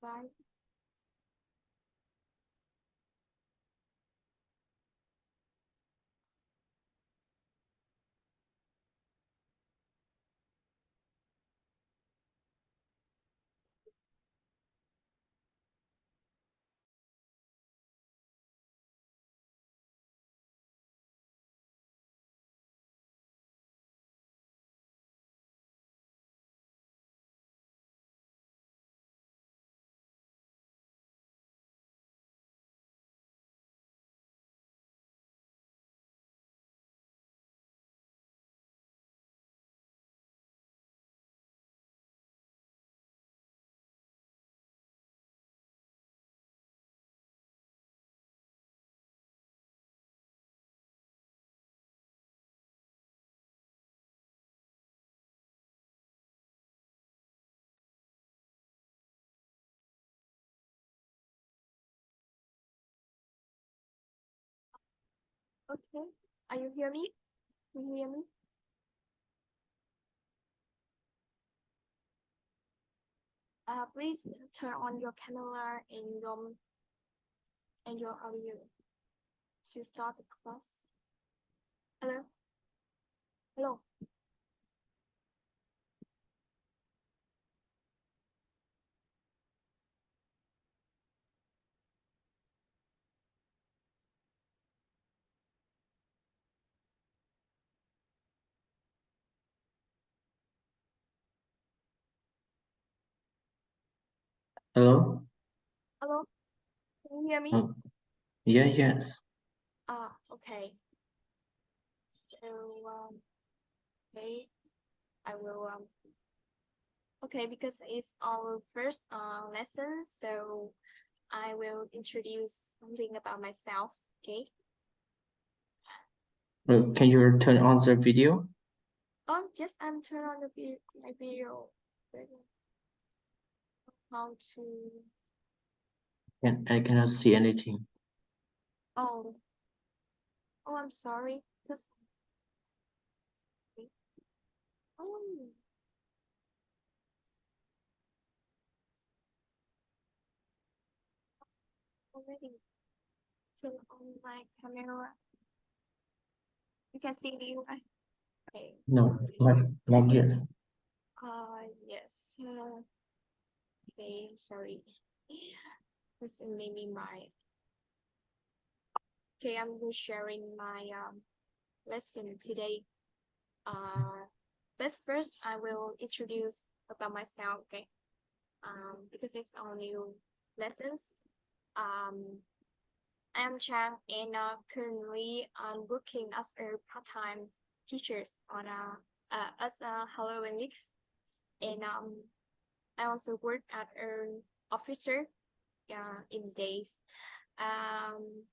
Bye. Okay. Are you hear me? Can you hear me? Please turn on your camera and your audio to start the class. Hello. Hello. Hello? Hello. Can you hear me? Yeah, yes. Okay. So okay, I will okay, because it's our first lesson, so I will introduce something about myself. Okay. Can you turn on the video? Yes, I'm turning on my video. How to? And I cannot see anything. Oh, I'm sorry. Because oh, already turn on my camera. You can see me, right? Okay. No, not yet. Yes. Okay, sorry. This is maybe my. Okay, I'm sharing my lesson today. But first I will introduce about myself. Okay. Because it's our new lessons. I'm Chang, and currently I'm working as a part-time teacher on as a Hello English, and I also work at an officer in days. Um,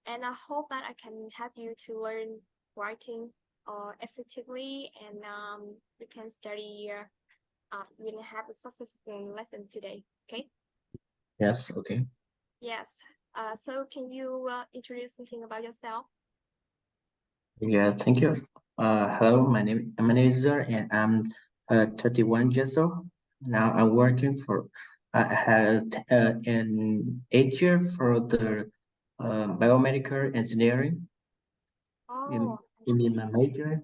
and I hope that I can help you to learn writing effectively, and you can study. We're gonna have a successful lesson today. Okay. Yes, okay. Yes. So can you introduce something about yourself? Yeah, thank you. Hello, my name is Zer, and I'm 31 years old. Now I'm working for I had an 8 year for the biomedical engineering Oh, in my major.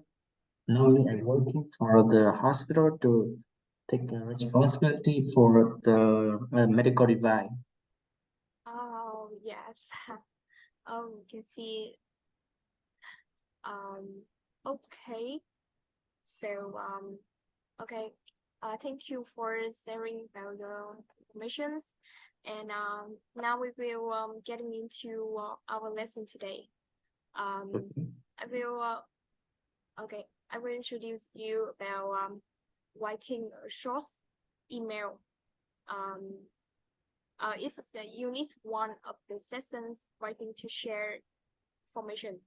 Now I'm working for the hospital to take the responsibility for the medical device. oh yes. Oh, you can see. Um, okay. So okay. Thank you for sharing about your informations. And now we will getting into our lesson today. Okay. I will okay. I will introduce you about writing a short email. Um, it's the unit one of the sessions writing to share information.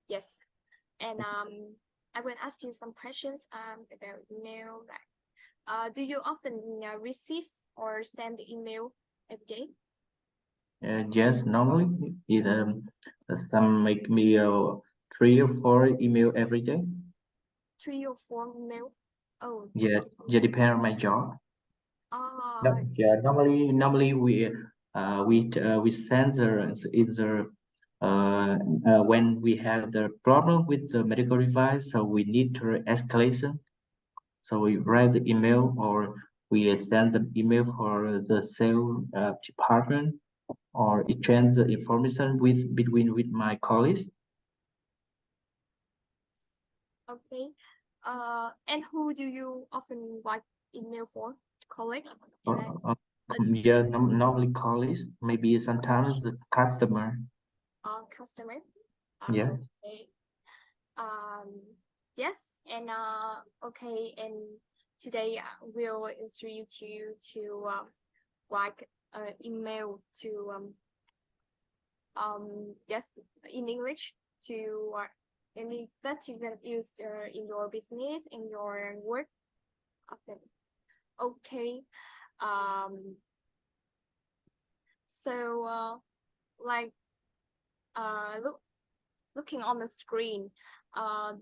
Yes, and I will ask you some questions about email. Like, do you often receive or send email every day? Yes, normally it some make me 3 or 4 email every day. 3 or 4 email? Oh, Yeah, yeah, depend on my job. No, Oh, yeah, normally we send the either when we have the problem with the medical device, so we need to escalation. So we write the email or we send the email for the sales department or exchange the information with between with my colleagues. okay. And who do you often write email for? Colleague? Or, And I, yeah, normally colleagues, maybe sometimes the customer. customer. Yeah, Okay. Um, yes, and okay, and today we'll instruct you to write email to yes, in English to any that you can use in your business, in your work. Okay. Okay. Um, so like looking on the screen,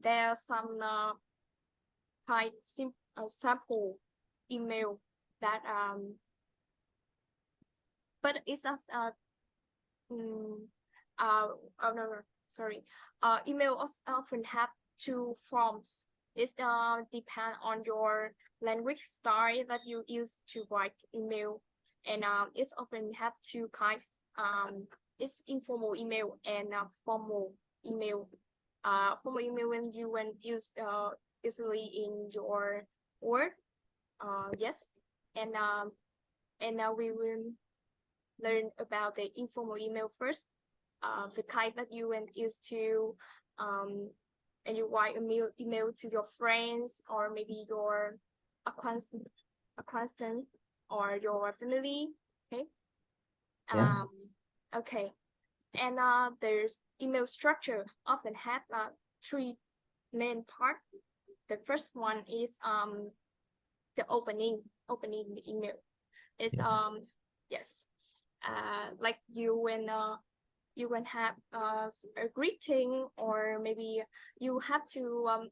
there are some type sample email that but it's as mm, oh no, no sorry, email often have two forms. It's depend on your language style that you use to write email, and it's often have two kinds. It's informal email and formal email. Formal email when use usually in your work. Yes, and now we will learn about the informal email first. The kind that you will use to and you write email to your friends or maybe your acquaintance or your family. Okay. yes, Um, okay. And there's email structure often have three main part. The first one is the opening the email. It's yes, yes, like you when have a greeting or maybe you have to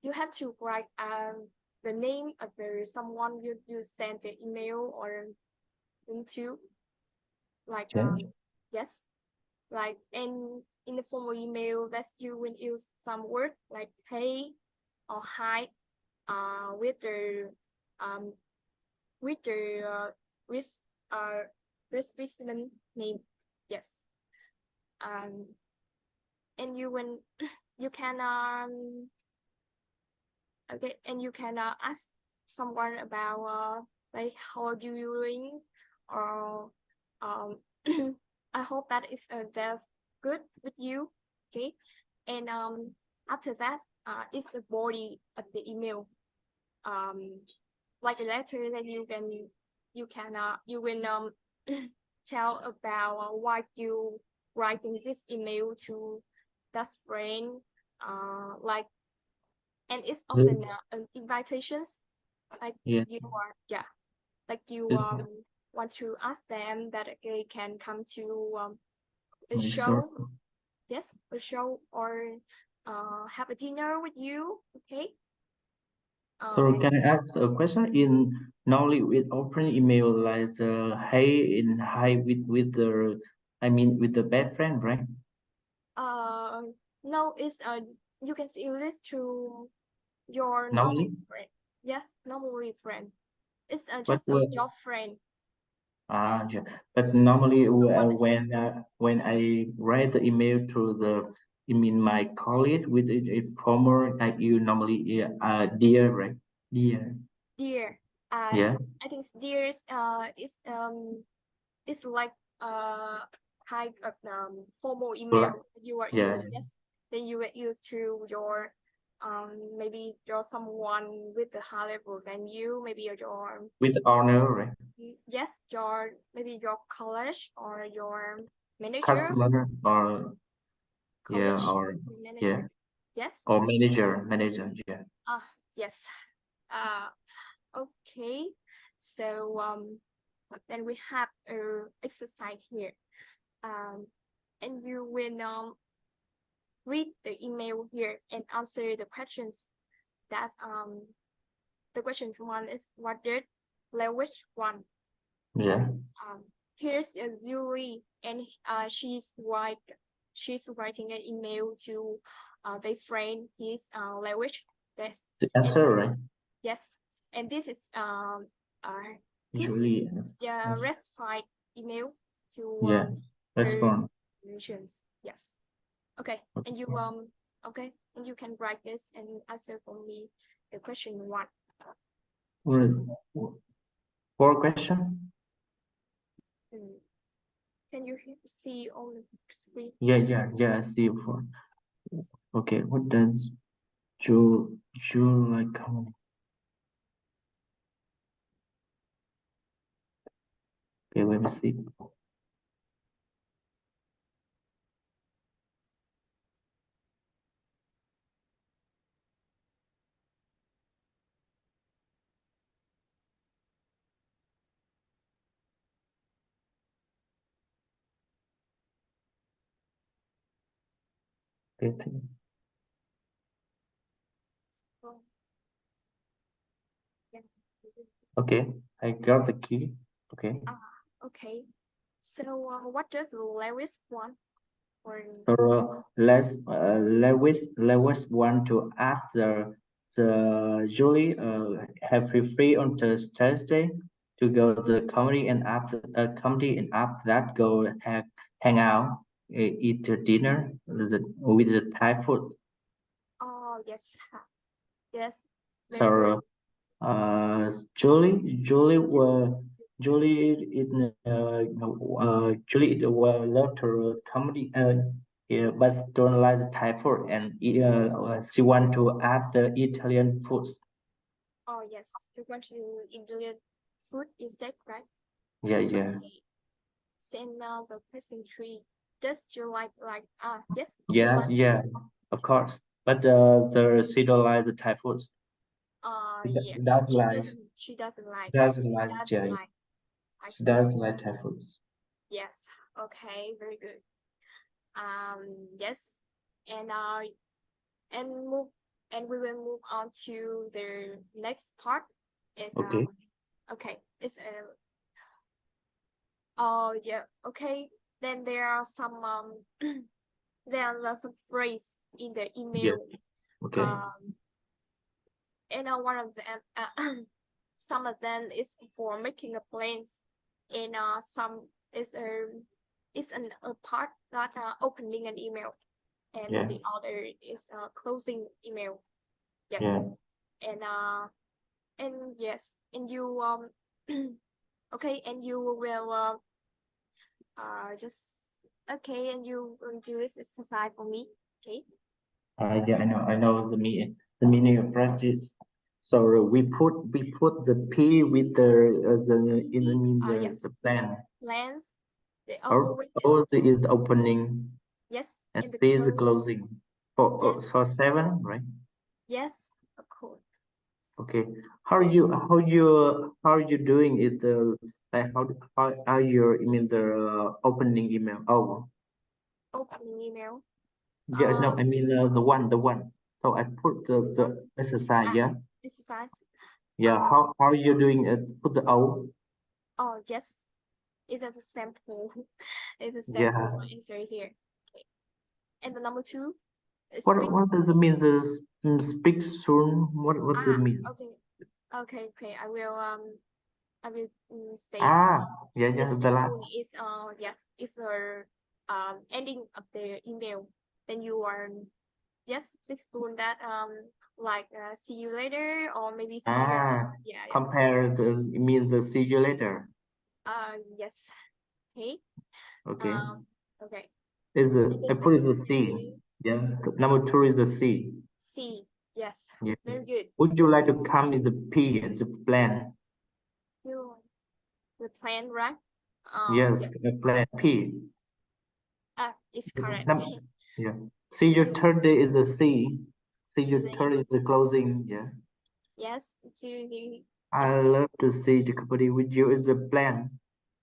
you have to write the name of the someone you send the email or into, like okay, yes, like in the formal email that you will use some word like hey or hi with the um with the with specimen name. Yes. um and you when you can okay, and you can ask someone about like how are you doing, or um I hope that is that's good with you. Okay. And after that it's the body of the email, um like a letter that you will tell about why you writing this email to that friend, like, and it's so, often invitations, like yeah, you are, yeah, like you it's want to ask them that they can come to a my sort. show. Yes, a show or have a dinner with you. Okay. So um can I ask a question in normally with open email like hey in hi with the I mean with the best friend, right? uh no, it's you can see this to your normal Normally, friend. Yes, normally friend. It's but just a job friend. yeah. But normally Someone that when I write the email to the I mean my colleague with a former I you normally dear, right? Dear, dear. yeah, I think dear's it's like kind of formal Bla- email you are yeah, used. Yes, then you get used to your maybe you're someone with the high level than you, maybe your with honor, right? yes, your maybe your college or your manager, Customer or yeah college or manager. yeah Yes. or manager, yeah. Yes. Uh okay. So then we have a exercise here. Um and you will read the email here and answer the questions that the question one is what did language want? Yeah. Here's a Julie, and she's writing an email to their friend his language. Yes. The answer, right? Yes, and this is his Usually, red flag email to yeah, respond. relations. Yes. Okay. And you okay, and you can write this and answer for me the question one. Four question? Can you see on the screen? Yeah, I see four. Okay, what does you like comedy? Okay, let me see. Okay, I got the key. Okay. Okay. So what does Lewis want? Or So Lewis want to ask the Julie have you free on Thursday to go to the comedy and after that go hang out eat dinner with the Thai food. oh yes, yes, very good. So Julie love to comedy yeah, but don't like the Thai food and she want to add the Italian foods. Oh yes, you want to include food instead, right? Yeah. Okay. Send now the question three. Does you like yes? Yeah, of course. But she don't like the Thai foods. Yeah. Doesn't like She doesn't like. doesn't like Doesn't like. she doesn't like Thai foods. Yes. Okay. Very good. Yes. And we will move on to the next part. Is Okay. okay. It's oh yeah. Okay. Then there are some there are lots of phrases in the email. Okay. And one of them, some of them is for making a plans, and some is a part that opening an email, and the other is closing email. Yes. Yeah. And yes, and you okay, and you will just okay, and you will do this exercise for me. Okay. Yeah, I know the meaning of practice. So we put the P with the in Yes. the plan. Plans. The O is the opening yes, and and C is the closing. yes. For seven, right? Yes, of course. Okay. How are you doing it? Like how are you the opening email? Oh. Opening email. Yeah, no, I mean the one. So I put the exercise, yeah. Exercise. Yeah, how are you doing it? Put the O. Oh yes, it's a sample. It's a Yeah. sample answer here. Okay. And the number two. What does it mean? The speak soon. What does it mean? Okay. I will say. Yeah. The last. Soon is yes, it's a ending of the email. Then you are yes, six soon that like see you later or maybe see you. Yeah. Compare it means the see you later. Yes. Okay. Okay. Okay. Is the I put it the C. Yeah. Number two is the C. C. Yes. Yeah. Very good. Would you like to come in the P, the plan? You the plan, right? Yes, Yes. plan P. It's correct. Yeah. See your third day is a C. See your third is the closing. Yeah. Yes. To the I love to see the company with you is the plan.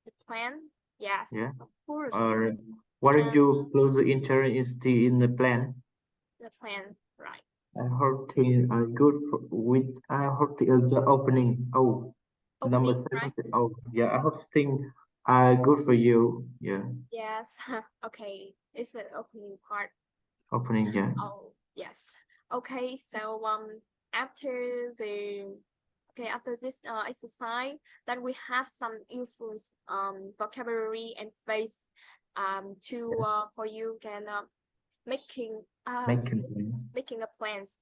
the plan. Yes. Yeah. Of course. Or what did you close the intern is the in the plan? The plan, right? I heard things are good for, with, I heard the opening. Oh, number Opening, right? 70. Oh, yeah, I heard things are good for you. Yeah, Yes. Okay, it's the opening part. opening, yeah. Oh, yes. Okay, so after the after this exercise, then we have some useful vocabulary and phrase to for you can making making a plans.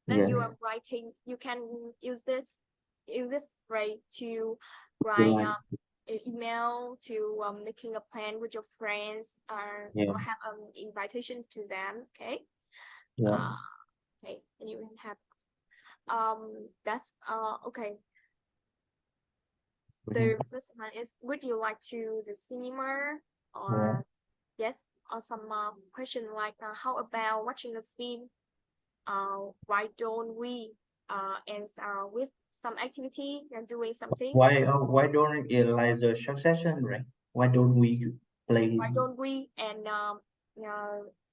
Then you Yes, are writing. You can use this phrase to you write like, email to making a plan with your friends yeah, or have invitations to them. Okay. yeah. Uh, okay, and you can have that's okay. Mhm. The first one is, would you like to the cinema Yeah. or yes, or some question like how about watching a film? Why don't we and with some activity and doing something? Why don't it like the short session, right? Why don't we play? Why don't we and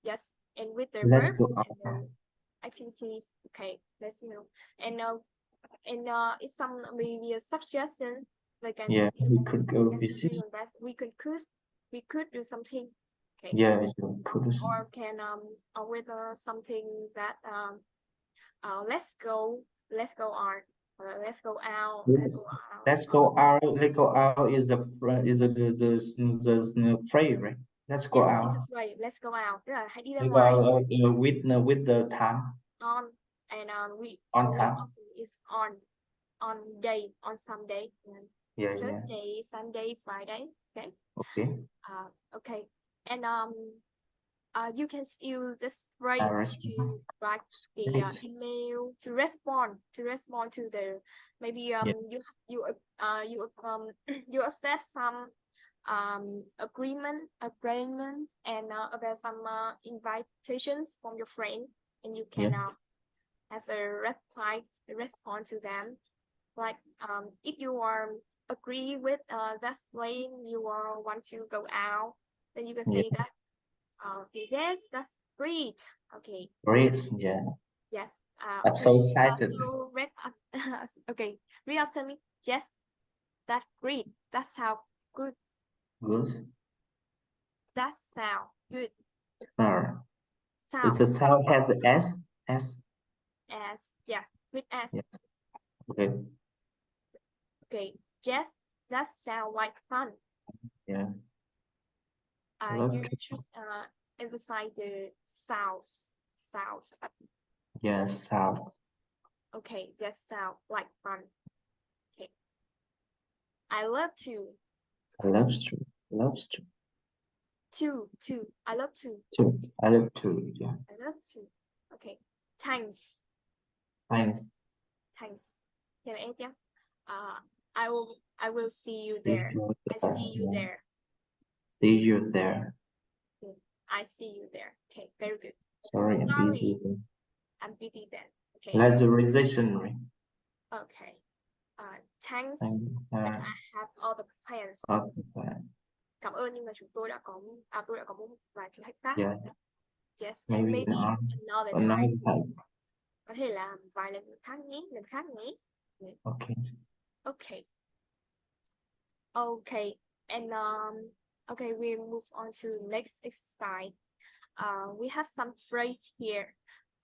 yes, and with the Let's verb go and out. the activities. Okay, let's and it's some maybe a suggestion like an Yeah, we could go yes, visit. we could do something. Okay, Yeah, you could. or can or with something that let's go on let's go out let's Yes. go out Let's go out. Let's go out is the phrase, right? Let's go yes, it's a out. phrase let's go out, tức là hãy đi ra We go ngoài. out with the time On and we on only time. often is on day on Sunday and Yeah, yeah. Thursday, Sunday, Friday. Okay. Okay. Okay. And you can use this phrase Respond. to write the Great. email to respond to the maybe Yeah, you you accept some agreement and about some invitations from your friend, and you yeah, can as a reply respond to them like if you are agree with that plan you are want to go out, then you can yeah. say that yes, that's great. Okay. Great. Yeah. Yes. I'm Okay. so excited. So read okay. Read after me. Yes, that's great. That sound good. Good. That sound good. Star. It's a Sounds sound has the S. S. as yes with s. Yes. Okay. Okay. Yes, that sound like fun. Yeah. You Okay. choose emphasize the sounds. Sounds. Yes. Sound. Okay. That sound like fun. Okay. I love to. I love to. Loves to. To. I love to. To. I love to. Yeah. I love to. Okay. Thanks. Thanks. Thanks. Chào em nhé. I will see you See there. you I there. see you Yeah. there. See you there. I see you there. Okay, very good. Sorry, I'm busy. Sorry, I'm busy then. Okay. Laserization, right? Okay. Thanks, And but I have other plans. okay. Cảm ơn nhưng mà chúng tôi đã có tôi đã có một vài kế hoạch khác. Yeah. Yes, and Maybe maybe not. another Another time. time. Có thể là vài lần khác nhé, lần khác nhé. Okay. Okay. Okay. And okay, we move on to next exercise. We have some phrase here.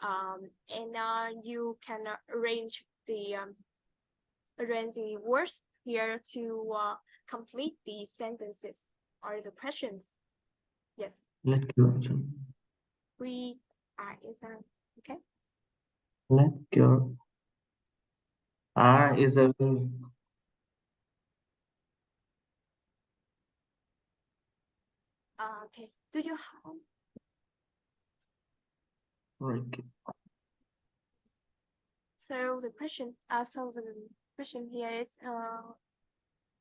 And you can arrange the words here to complete the sentences or the questions. Yes. Let's go. We are exam. Okay. Let's go. R is a Okay. Do you have? right. So the question. So the question here is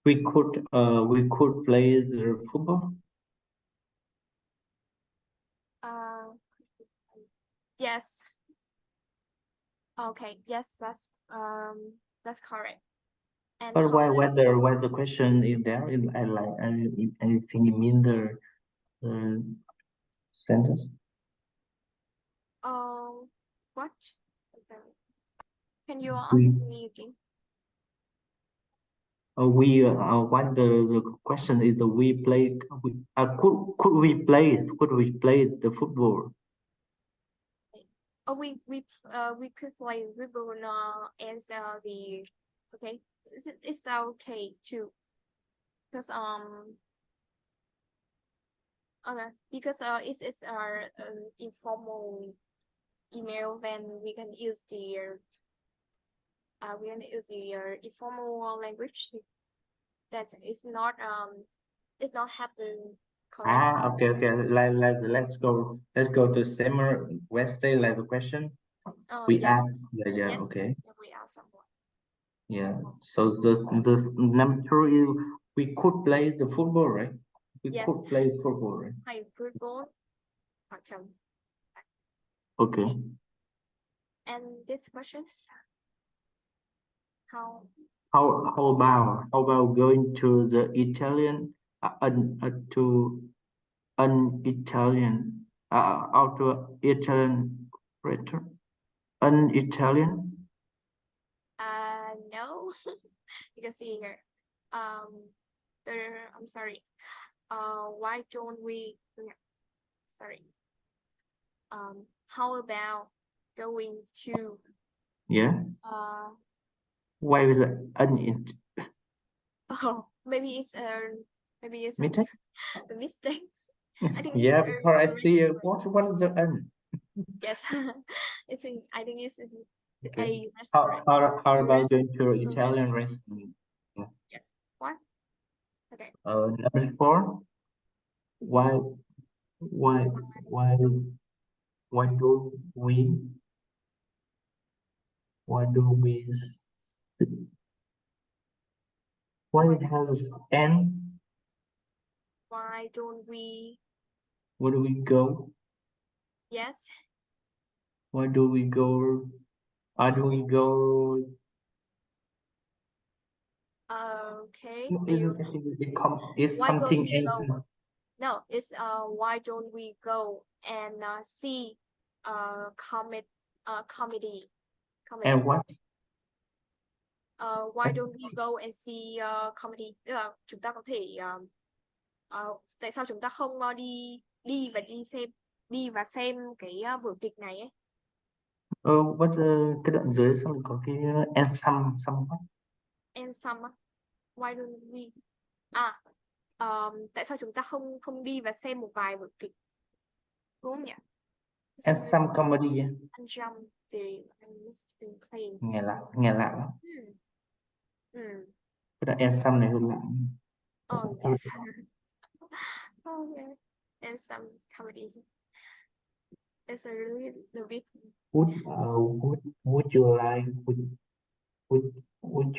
We could play the football. Yes. Okay. Yes, that's correct. And But why however, why the question is there? I like anything you mean the sentence. what? Can you ask We me again? what the question is, we play, could we play the football? Oh, we could play dribble as the okay. It's okay too, because okay, because it's our informal email, then we can use the informal language that is not happen Ah, okay, okay. Let's go to summer Wednesday, like the question. We Yes, ask, yeah, yes, okay. we ask someone. Yeah. So the number two is we could play the football, right? We Yes, could play football, right? play football part time. Okay. And this question, how How about going to the Italian to an Italian out to Italian restaurant? An Italian? no, you can see here. I'm sorry. Why don't we? Sorry. How about going to Yeah. Why is it an oh, maybe it's a meeting? a mistake. I think it's Yeah, a because I see restaurant. what is the an? Yes, I think it's Okay. a restaurant. How A about rest, going to a Italian restaurant. restaurant? Yeah. Yes. What? Okay. Number four. Why why why Don't why do we why do we why it has n? why don't we? Where do we go? Yes. Why do we go? Why do we go? Okay. You. It's Why don't something we else. go? No, it's why don't we go and see comedy And what? why don't we go and see comedy, tức là chúng ta có thể tại sao chúng ta không đi và xem cái vở kịch này ấy. What cái đoạn dưới xong rồi có cái and some what? And some why don't we tại sao chúng ta không không đi và xem một vài vở kịch, đúng không nhỉ? And some comedy. And jump the plane. Nghe lạ lắm. Cái đoạn and some này hơi lạ. Oh yes. Oh yeah. And some comedy. It's a really the big. Would you like would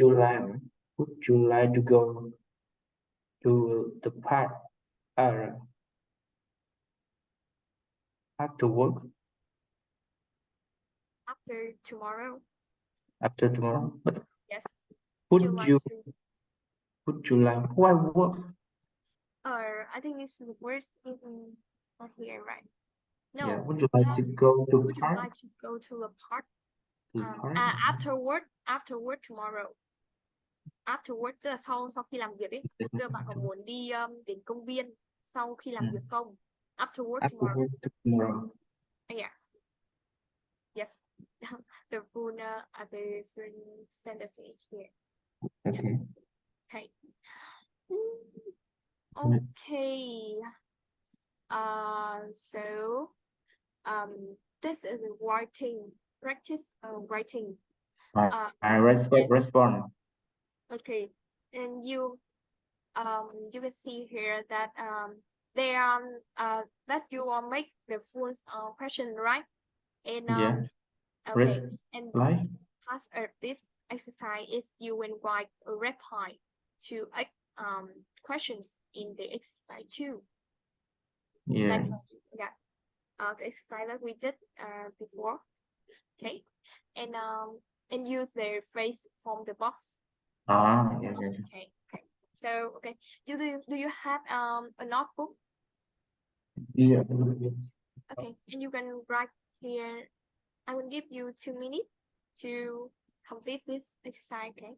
you like to go to the park after work After tomorrow. after tomorrow? But Yes. would you like you to? would you like why work? I think this is the worst even not here, right? No. Yeah, would you like to Yes. go to Would you park? like to go to the park? To park? After work tomorrow. After work tức là sau khi làm việc ấy. Tức là bạn có muốn đi đến công viên sau khi làm việc không? After work After tomorrow. work tomorrow. Yeah. Yes. The full other sentences here. Okay. Yeah. Okay. Okay. So this is writing practice writing. I respond. Okay, and you can see here that they that you will make the full question, right? And Yeah. okay, and Reply. as this exercise is you will write a reply to questions in the exercise 2. Yeah. Like, yeah, the exercise that we did before. Okay, and use the phrase from the box. Yeah. Okay. So okay, do you have a notebook? Yeah. Okay, and you can write here. I will give you 2 minutes to complete this exercise. Okay.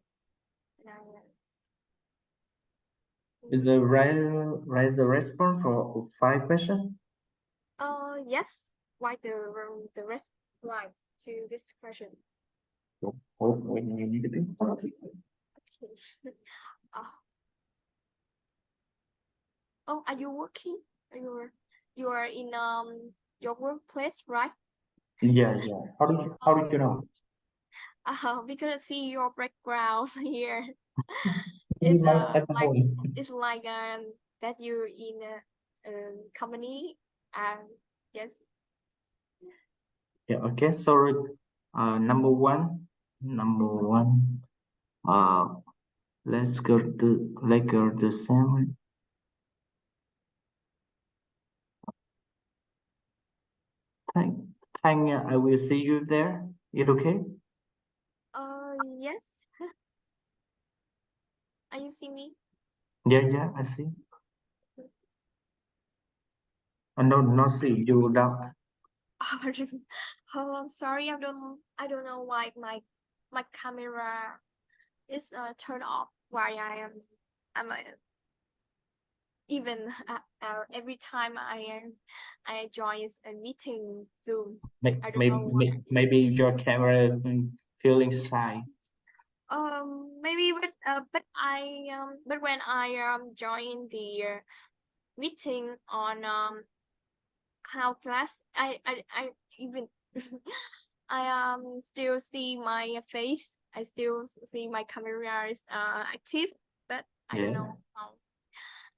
Is the write the response for 5 questions? Yes. Write the rest reply to this question. Oh, when you need to be. Okay. Oh, are you working? You are in your workplace, right? Yeah. How did you know? Because I see your background here. You It's might at like home. it's like that you're in a company and yes. Yeah, okay, sorry. Number one. Uh let's go to same. Thank Tanya, I will see you there. It okay? Yes. Are you see me? Yeah, I see. No, not see you down. Oh, I'm sorry. I don't know why my camera is turned off while I'm even every time I join a meeting Zoom. I don't know why. Maybe your camera is feeling shy. Maybe but when I join the meeting on cloud class, I even I still see my face. I still see my camera is active, but I don't Yeah. know how.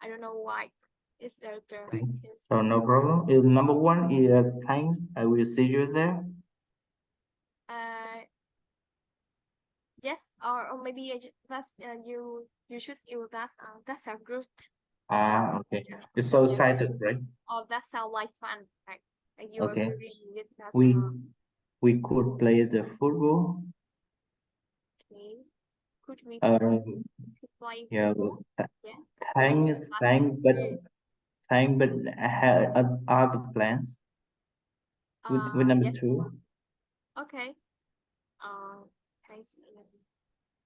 I don't know why. It's the Okay. active. So no problem. Is number one is thanks. I will see you there. Uh, yes, or maybe that's you should use that. That sound good. That sound Okay. It's that so sound excited, right? oh that sound like fun. Like you Okay. agree with that. We could play the football. Okay. Could we play Yeah. football? Yeah. Thanks, That's thanks, but I had other plans with number yes. two. Okay. Thanks.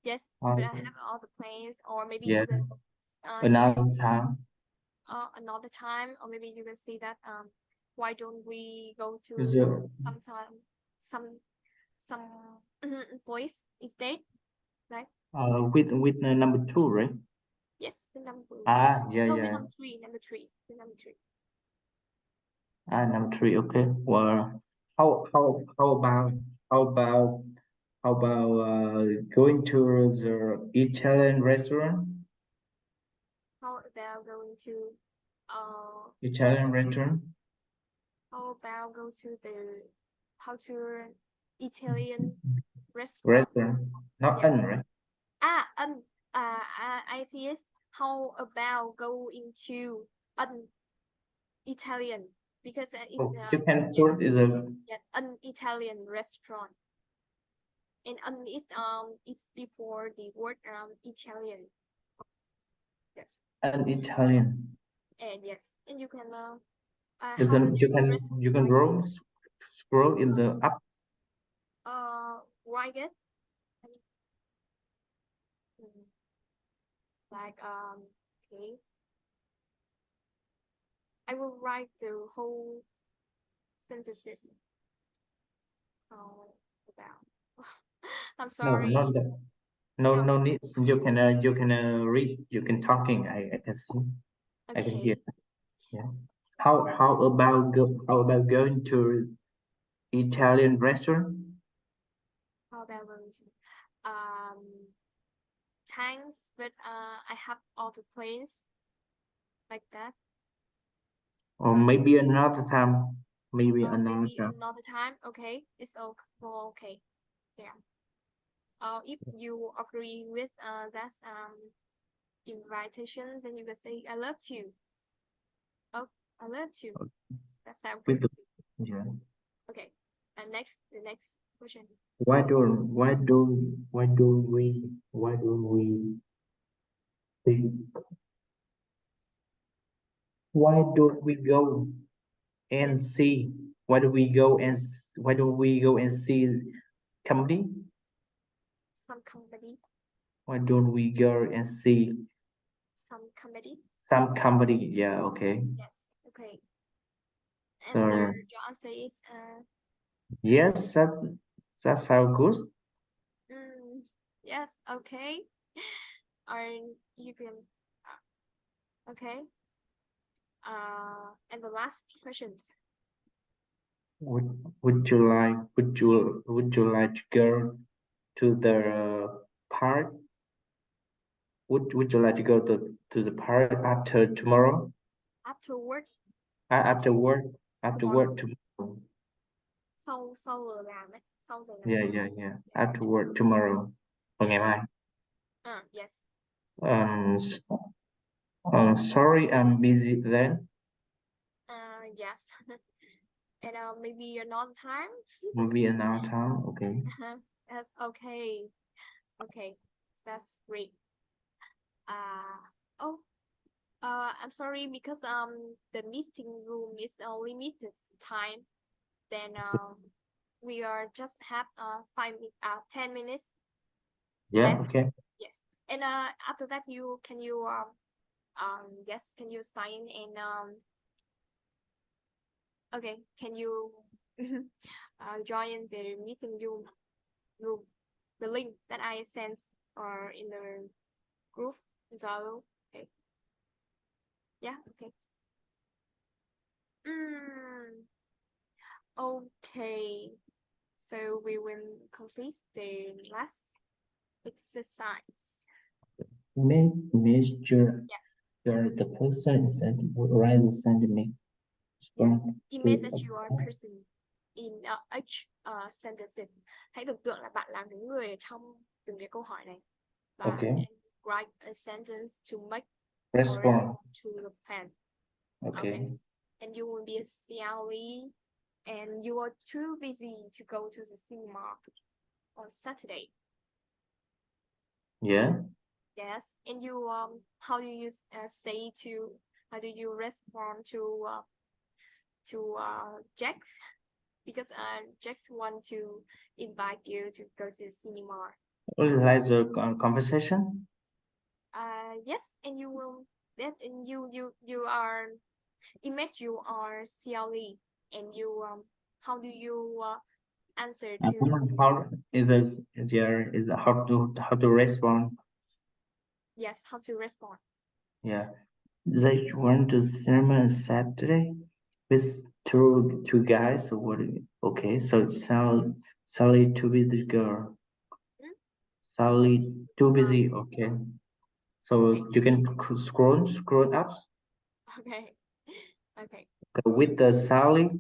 Yes, Uh, but I have all the plans, or maybe yeah, you can another time. another time, or maybe you can see that why don't we go Is to sometime some place instead, right? with number two, right? Yes, the number no, the Yeah. number three. Number three. Okay. Well, how about how about going to the Italian restaurant? How about going to uh Italian restaurant how about go to the how to Italian restaurant? restaurant, not Yeah. un, right? I see it. How about go into an Italian because it's Oh, Japan yeah, food is a yeah, an Italian restaurant, and it's before the word Italian. Yes, an Italian. and yes, and you can Is how an do you you can write it? scroll in the up. Write it Mm, like okay. I will write the whole sentences. About. I'm No, sorry. not that. No, No. no need. You can read. You can talking. I can see. I can hear. Okay. Yeah. How about going to Italian restaurant How about going to thanks, but I have all the plans like that. or maybe another time? Maybe another Maybe time. another time. Okay, it's okay. Yeah. If you agree with that invitation, then you can say I love to. Oh, I love to. That sounds With good. the yeah. Okay. And the next question. Why don't we think why don't we go Yes. and see? Why don't we go and see comedy? some comedy, Why don't we go and see some comedy. some company? Yeah, okay. Yes, okay. So And your answer is yes, that sounds good. yes, okay. Or you can okay. And the last questions. Would you like to go to the park? Would you like to go to the park after tomorrow? After work After work tomorrow. tomorrow. Sau sau giờ làm ấy, sau giờ làm Yeah, việc. yeah, yeah. Yes. After work tomorrow. Ngày mai. Yes. S- sorry, I'm busy then. Yes. And maybe you're not on time. Maybe another time. Okay. Yes. Okay. Okay. That's great. Oh. I'm sorry because the meeting room is limited time. Then we are just have 10 minutes Yeah. left. Okay. Yes. And after that you can sign and okay, can you join the meeting room, the link that I sent or in the group Zalo. Okay. Yeah, okay. Okay. So we will complete the last exercise. Mr. Yeah. The person is right send me. Yes. Imagine that you are a person in each sentences. Hãy tưởng tượng là bạn là những người ở trong từng cái câu hỏi này. Và Okay. write a sentence to make Respond. to the plan. Okay. And you will be a CLE and you are too busy to go to the cinema on Saturday. Yeah. Yes. And you how do you how do you respond to Jax? Because Jax want to invite you to go to the cinema. Like the conversation. Yes, and you will that and you are image you are CLE and you how do you answer to How is there is how to respond? yes, how to respond. Yeah. They went to cinema on Saturday with two guys. So what? Okay. So Sally too busy girl. Sally too busy. Okay. So you can scroll up Okay. Okay. with the Sally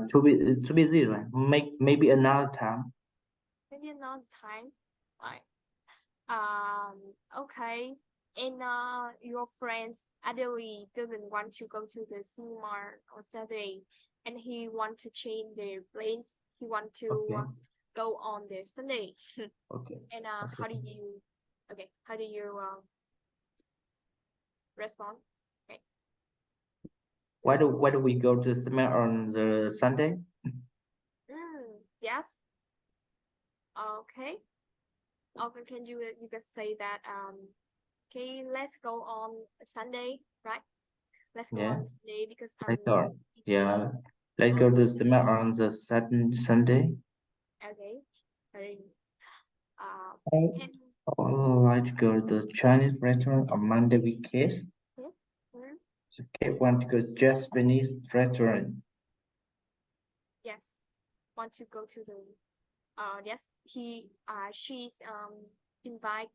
too busy, right? Maybe another time. Maybe another time. Right. Okay. And your friends Adele doesn't want to go to the cinema on Saturday and he want to change their plans. He want to Okay. go on the Sunday. Okay. And how do you respond? Okay. Why do we go to cinema on the Sunday? Yes. Okay. Okay, can you can say that okay, let's go on Sunday, right? Let's go Yeah. on Sunday because Let's go. Yeah. Let's go to cinema on the Sunday. Okay. Very I like to go to Chinese restaurant on Monday weekends. So Kate want to go to Japanese restaurant. Yes. Want to go to the yes, she's invite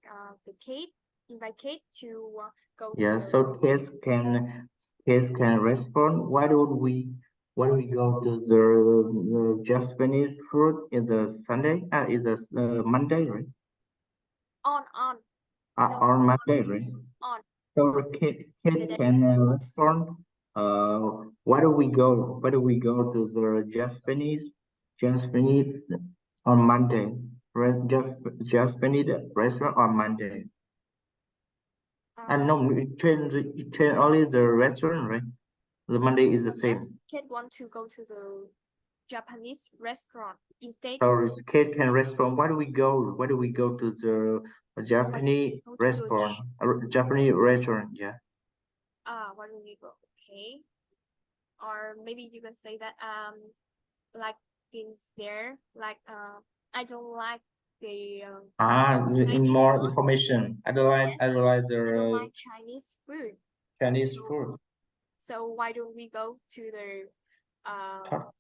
Kate to go to Yeah, so Kate can respond. Why do we go to the Japanese food in the Sunday? Is the Monday, right? on no, On Monday, right? on So Kate can respond. Why do we go? Why do we go to the Japanese on Monday? Japanese restaurant on Monday. And no, we change only the restaurant, right? The Monday is the same. Yes, Kate want to go to the Japanese restaurant instead. Or cake and restaurant. Why do we go? Why do we go to the Japanese Go to restaurant? Japanese restaurant, yeah. why do we go? Okay. Or maybe you can say that like things there, like I don't like the In Chinese more food. information. I Yes, don't like I don't the like Chinese food. Chinese food. So why don't we go to the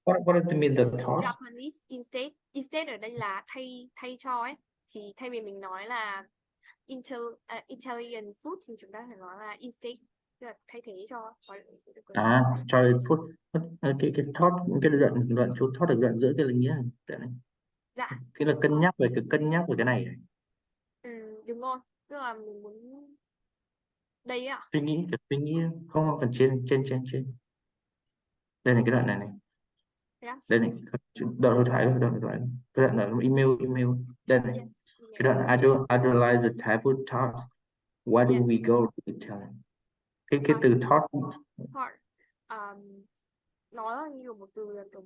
What does it mean, the toast? Japanese instead? Instead ở đây là thay cho ấy, thì thay vì mình nói là Italian food thì chúng ta phải nói là instead, tức là thay thế cho. Cho food. Cái thót, cái đoạn chú thót được đoạn giữa cái là nghĩa này. Dạ. Cái là cân nhắc về cái này. Đúng rồi, tức là mình muốn đây ạ. Suy nghĩ không, phần trên đây này, cái đoạn này Yes. đây này, đoạn hội thoại cái đoạn là email đây này. Yes. Cái đoạn I don't like the Thai food talk. Why do Yes. we go to Italy? Cái từ talk nói như một từ là kiểu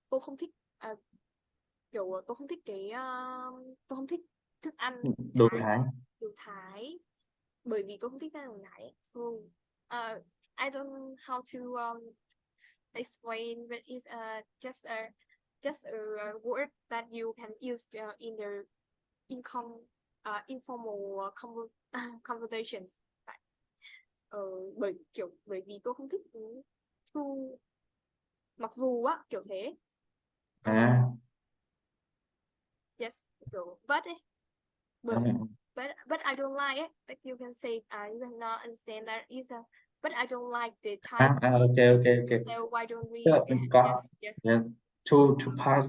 tôi không thích kiểu tôi không thích tôi không thích thức ăn đồ Thái, bởi vì tôi không thích ăn đồ Thái. So I don't how to explain, but it's just a word that you can use in the informal conversations. Bởi vì tôi không thích mặc dù á kiểu thế. Yes, but I don't like it. Like you can say you cannot understand that is but I don't like the Thai okay. So why don't we yes. To pass.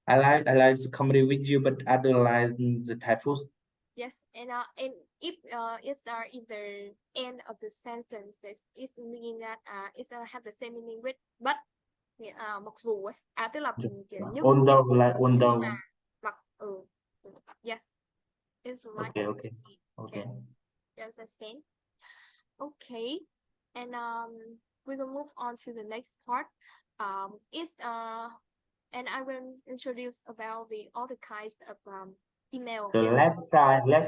I like the comedy with you, but I don't like the Thai food. Yes, and if it's in the end of the sentences, it mean that it's have the same meaning with but mặc dù ấy, tức là nhưng although mặc yes, it's like okay. Yes, understand. Okay, and we will move on to the next part. And I will introduce about the all the kinds of email. The left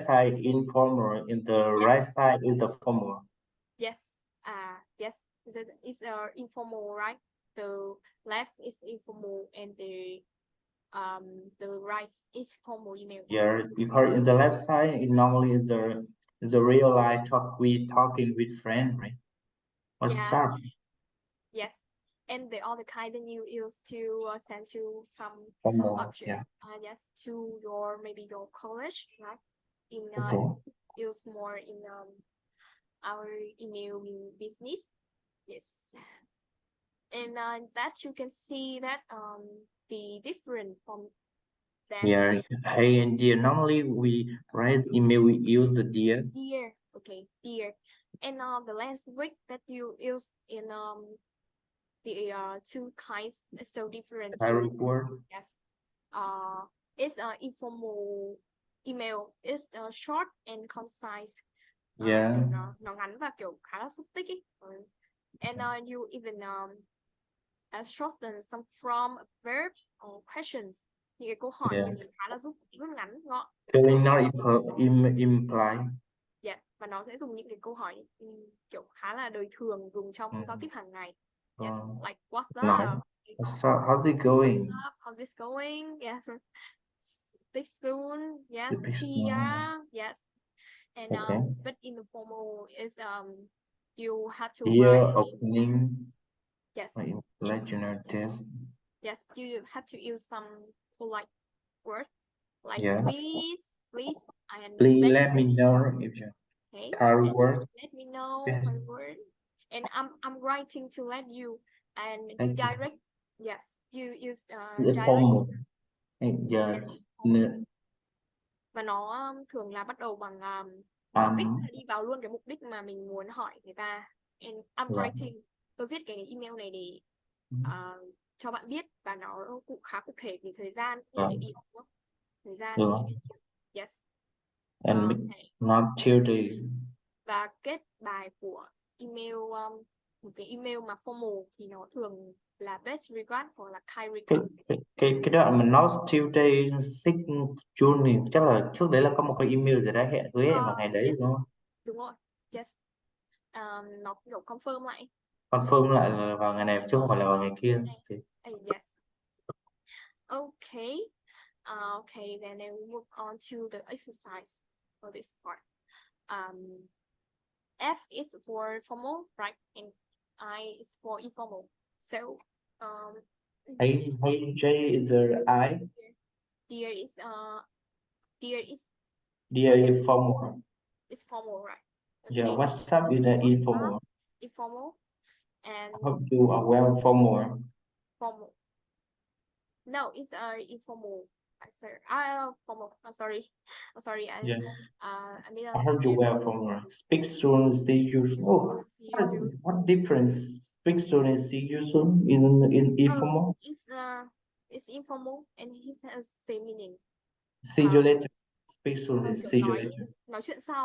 side informal, in the right side is the formal. Yes, yes, it's informal, right? The left is informal and the right is formal email. Yeah, because in the left side, it normally is the real life talking with friends, right? What's up? Yes, and the other kind that you use to send to some object. Yeah. Yes, to maybe your college, right? Use more in our email in business. Yes, and that you can see that the different from that. Yeah, hey and dear. Normally we write email, we use the dear. Dear, okay, dear, and the language that you use in the two kinds so different. Word. Yes, it's informal email. It's short and concise. Yeah. Nó ngắn và kiểu khá là xúc tích ý. And you even shorten some from verb or questions. Những cái câu hỏi thì khá là rút ngắn gọn. Telling not imply. Yeah, và nó sẽ dùng những cái câu hỏi kiểu khá là đời thường dùng trong giao tiếp hàng ngày. Yeah, like what's up? How's it going? What's up? How's this going? Yes. Speak soon. Yes. See ya. Yes. And but in the formal is you have to write opening. Yes. Let you know this. Yes, you have to use some polite word like please, and please let me know if you word. Let me know my word. And I'm writing to let you and you direct. Yes, you use formal. Và nó thường là bắt đầu bằng mục đích, đi vào luôn cái mục đích mà mình muốn hỏi người ta. And I'm writing, tôi viết cái email này để cho bạn biết và nó cũng khá cụ thể về thời gian để đi học, thời gian. Yes. And not till the. Và kết bài của email một cái email mà formal thì nó thường là best regard hoặc là kind cái regard. cái đoạn mà not Tuesday 6 June thì chắc là trước đấy là có một cái email gì đấy hứa hẹn vào ngày đấy Yes, đúng không? đúng rồi. Yes. Nó kiểu confirm lại. Confirm lại là vào ngày này chứ không phải là vào ngày kia. Okay. Yes. Okay. Okay, then I will move on to the exercise for this part. F is for formal, right? And I is for informal. So, Hey J is there I? dear is Dear is formal. is formal, right? Yeah, Okay. what's up is the What's informal. up? Informal and Hope you are well formal. formal. No, it's informal. Sir, formal. I'm sorry. Yeah, I made a I heard you mistake. well formal. Speak soon, see you soon. Oh, See you soon. what difference? Speak soon and see you soon in informal? It's informal and it has the same meaning. See you later. Speak soon and Kiểu see you later. nói chuyện sau.